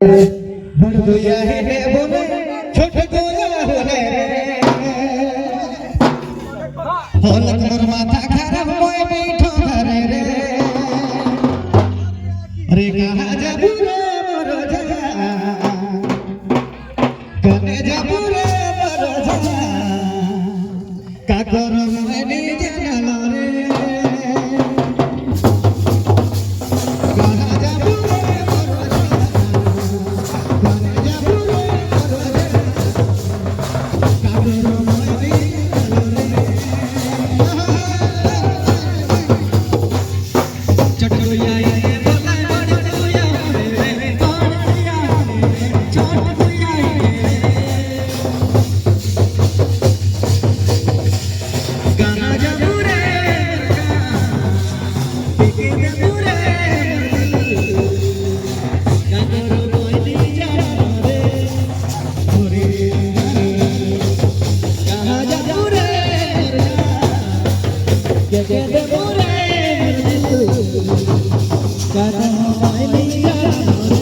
बड़ गोया है बोले छोट गोया होले होलक मोर माथा खराब मोय बैठो घरे रे अरे कहाँ जाबू रे मोर जगा कने जाबू रे मोर जगा का करो मैं नी जाना रे कहाँ जाबू रे मोर जगा कने जाबू रे मोर जगा का करो मैं नी जाना रे चटकोया ये बोला बड़ गोया रे कौन गोया रे छोट गोया रे गाना जाबू रे पीके जाबू रे का करो कोई नी जाना रे मोरे कहाँ जाबू रे के जाबू रे गाना कोई नी जाना रे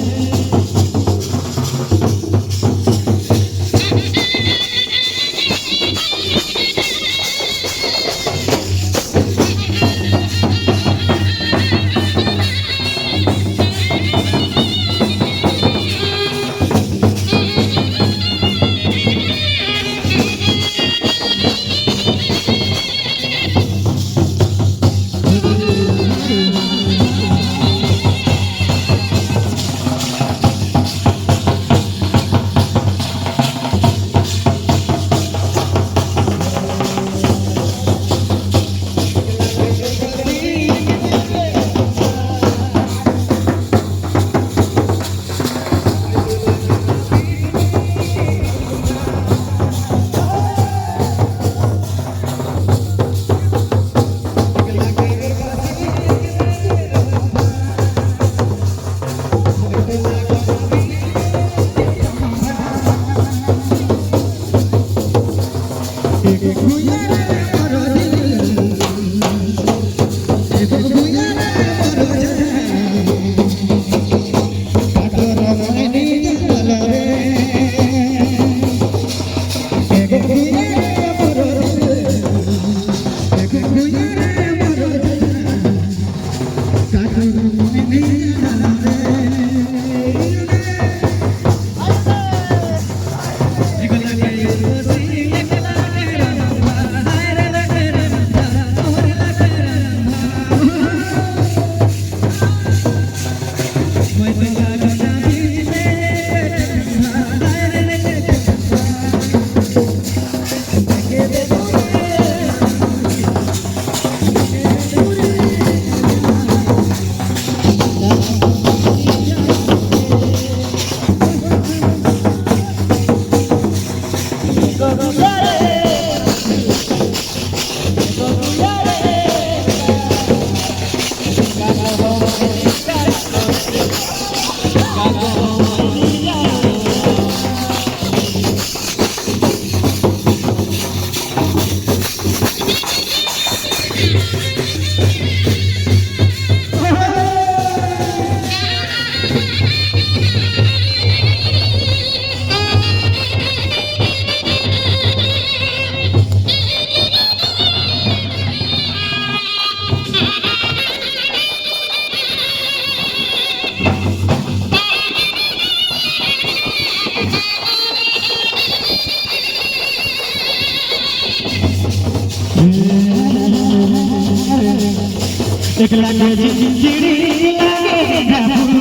एक लागे चिड़ी लागे जाबू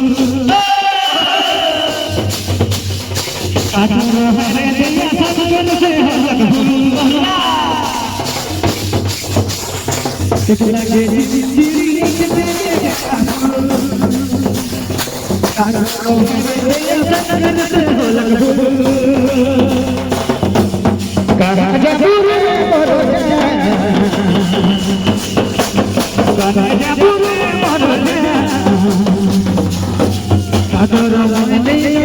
काटो हरे दिया सजन से लगू एक लागे चिड़ी लागे जाबू काटो हरे दिया सजन से लगू कहाँ जाबू रे मोर जगा कहाँ जाबू रे मोर जगा का करो मैं नी